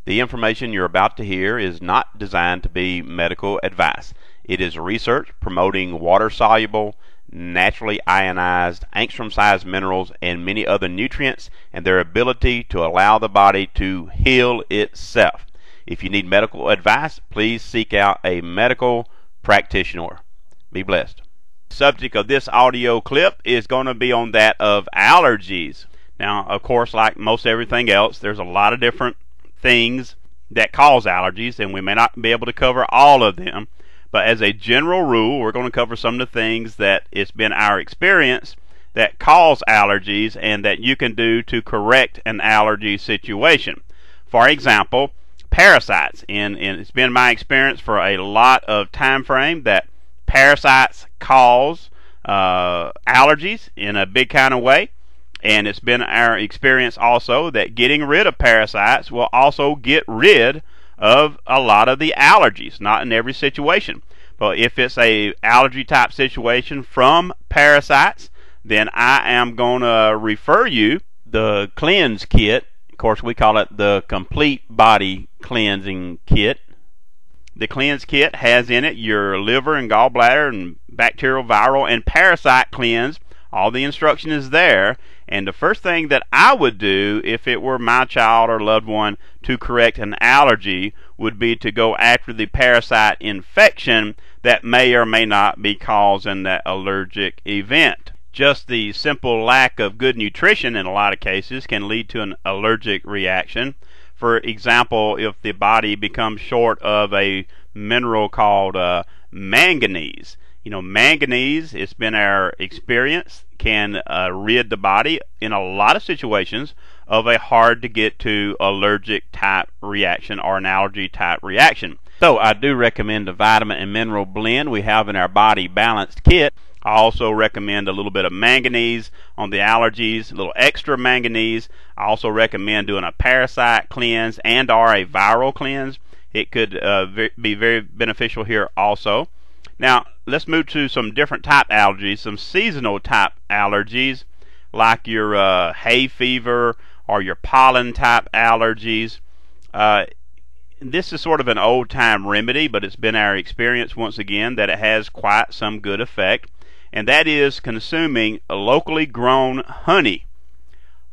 The information you're about to hear is not designed to be medical advice. It is research promoting water-soluble, naturally ionized, angstrom-sized minerals and many other nutrients and their ability to allow the body to heal itself. If you need medical advice, please seek out a medical practitioner. Be blessed. The subject of this audio clip is going to be on that of allergies. Now, of course, like most everything else, there's a lot of different things that cause allergies, and we may not be able to cover all of them. But as a general rule, we're going to cover some of the things that it's been our experience that cause allergies and that you can do to correct an allergy situation. For example, parasites. And it's been my experience for a lot of time frame that parasites cause allergies in a big kind of way. And it's been our experience also that getting rid of parasites will also get rid of a lot of the allergies. Not in every situation, but if it's a allergy type situation from parasites, then I am going to refer you the cleanse kit. Of course, we call it the complete body cleansing kit. The cleanse kit has in it your liver and gallbladder and bacterial, viral, and parasite cleanse. All the instruction is there. And the first thing that I would do if it were my child or loved one to correct an allergy would be to go after the parasite infection that may or may not be causing that allergic event. Just the simple lack of good nutrition in a lot of cases can lead to an allergic reaction. For example, if the body becomes short of a mineral called manganese. You know, manganese, it's been our experience, can rid the body in a lot of situations of a hard to get to allergic type reaction or an allergy type reaction. So I do recommend the vitamin and mineral blend we have in our body balanced kit. I also recommend a little bit of manganese on the allergies, a little extra manganese. I also recommend doing a parasite cleanse and or a viral cleanse. It could be very beneficial here also. Now, let's move to some different type allergies, some seasonal type allergies, like your hay fever or your pollen type allergies. This is sort of an old-time remedy, but it's been our experience once again that it has quite some good effect, and that is consuming locally grown honey.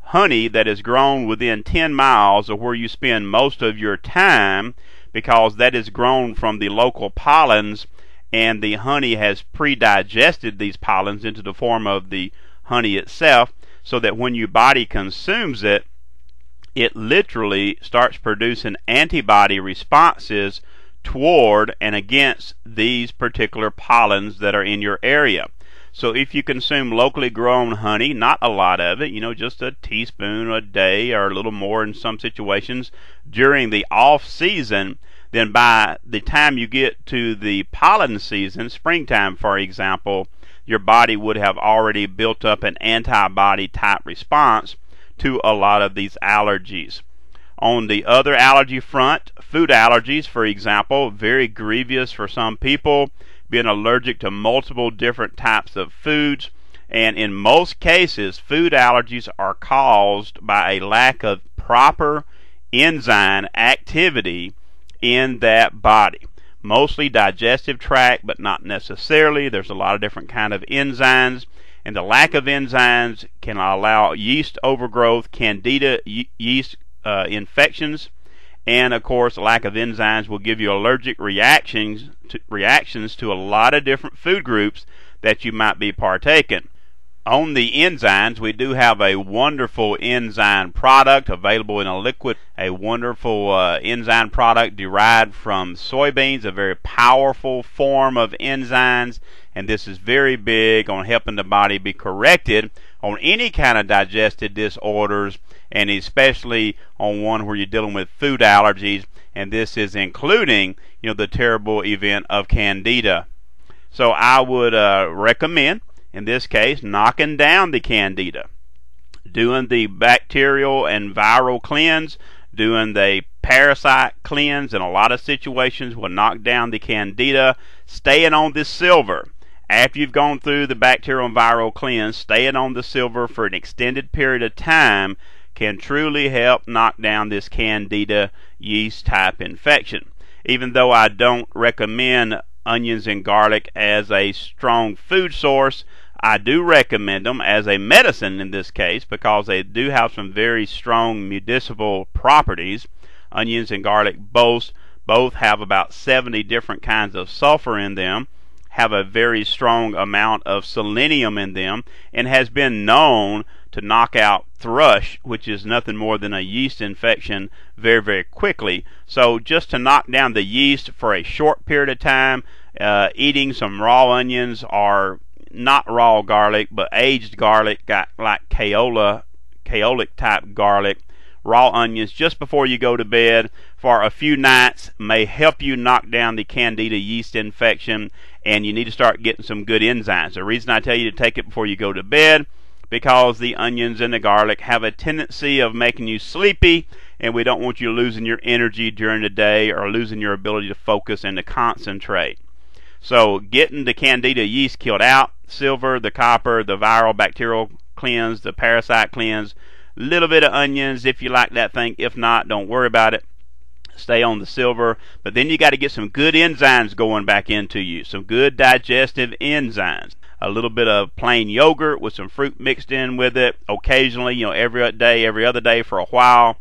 Honey that is grown within 10 miles of where you spend most of your time, because that is grown from the local pollens, and the honey has pre-digested these pollens into the form of the honey itself, so that when your body consumes it, it literally starts producing antibody responses toward and against these particular pollens that are in your area. So if you consume locally grown honey, not a lot of it, just a teaspoon a day or a little more in some situations during the off season, then by the time you get to the pollen season, springtime for example, your body would have already built up an antibody type response to a lot of these allergies. On the other allergy front, food allergies, for example, very grievous for some people, being allergic to multiple different types of foods. And in most cases, food allergies are caused by a lack of proper enzyme activity in that body. Mostly digestive tract, but not necessarily. There's a lot of different kind of enzymes, and the lack of enzymes can allow yeast overgrowth, candida yeast infections, and of course lack of enzymes will give you allergic reactions to a lot of different food groups that you might be partaking. On the enzymes, we do have a wonderful enzyme product available in a liquid, a wonderful enzyme product derived from soybeans, a very powerful form of enzymes, and this is very big on helping the body be corrected on any kind of digestive disorders, and especially on one where you're dealing with food allergies, and this is including the terrible event of candida. So I would recommend, in this case, knocking down the candida, doing the bacterial and viral cleanse, doing the parasite cleanse in a lot of situations will knock down the candida, staying on the silver. After you've gone through the bacterial and viral cleanse, staying on the silver for an extended period of time can truly help knock down this Candida yeast type infection. Even though I don't recommend onions and garlic as a strong food source, I do recommend them as a medicine in this case because they do have some very strong medicinal properties. Onions and garlic both have about 70 different kinds of sulfur in them, have a very strong amount of selenium in them, and has been known to knock out thrush, which is nothing more than a yeast infection, very, very quickly. So just to knock down the yeast for a short period of time, eating some raw onions or not raw garlic, but aged garlic, like kaolic type garlic, raw onions just before you go to bed for a few nights may help you knock down the Candida yeast infection, and you need to start getting some good enzymes. The reason I tell you to take it before you go to bed, because the onions and the garlic have a tendency of making you sleepy, and we don't want you losing your energy during the day or losing your ability to focus and to concentrate. So getting the Candida yeast killed out, silver, the copper, the viral bacterial cleanse, the parasite cleanse, little bit of onions if you like that thing. If not, don't worry about it. Stay on the silver. But then you got to get some good enzymes going back into you, some good digestive enzymes. A little bit of plain yogurt with some fruit mixed in with it occasionally, every day, every other day for a while.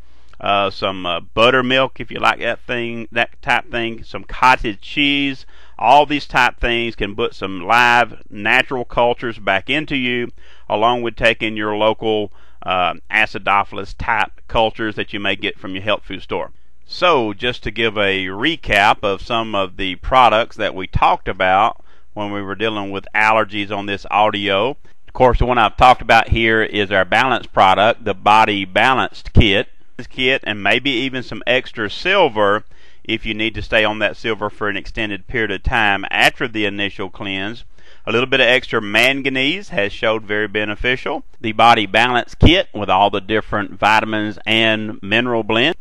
Some buttermilk if you like that type thing, some cottage cheese. All these type things can put some live natural cultures back into you, along with taking your local acidophilus type cultures that you may get from your health food store. So just to give a recap of some of the products that we talked about when we were dealing with allergies on this audio. Of course, the one I've talked about here is our balance product, the Body Balanced Kit. This kit, and maybe even some extra silver if you need to stay on that silver for an extended period of time after the initial cleanse. A little bit of extra manganese has showed very beneficial. The Body Balance Kit with all the different vitamins and mineral blends.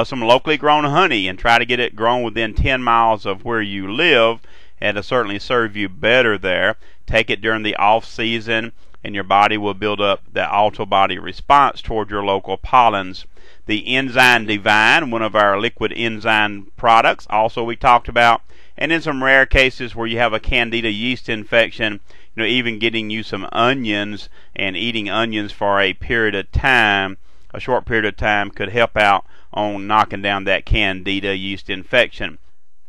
Some locally grown honey, and try to get it grown within 10 miles of where you live, and it'll certainly serve you better there. Take it during the off season, and your body will build up that autobody response toward your local pollens. The Enzyme Divine, one of our liquid enzyme products, also we talked about. And in some rare cases where you have a Candida yeast infection, even getting you some onions and eating onions for a period of time, a short period of time, could help out on knocking down that Candida yeast infection.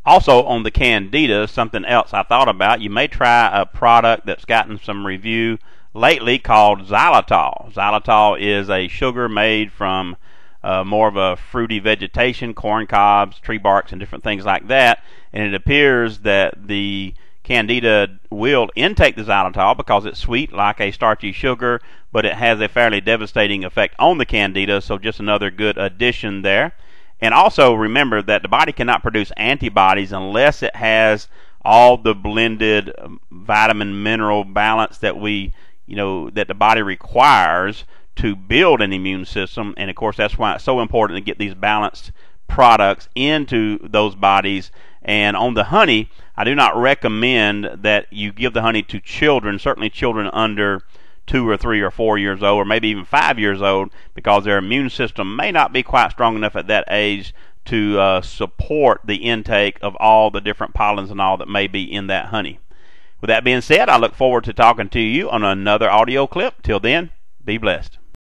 Also on the Candida, something else I thought about, you may try a product that's gotten some review lately called xylitol. Xylitol is a sugar made from more of a fruity vegetation, corn cobs, tree barks, and different things like that. And it appears that the Candida will intake the xylitol because it's sweet like a starchy sugar, but it has a fairly devastating effect on the Candida, so just another good addition there. And also remember that the body cannot produce antibodies unless it has all the blended vitamin mineral balance that that the body requires to build an immune system. And of course that's why it's so important to get these balanced products into those bodies. And on the honey, I do not recommend that you give the honey to children, certainly children under 2 or 3 or 4 years old, or maybe even 5 years old, because their immune system may not be quite strong enough at that age to support the intake of all the different pollens and all that may be in that honey. With that being said, I look forward to talking to you on another audio clip. Till then, be blessed.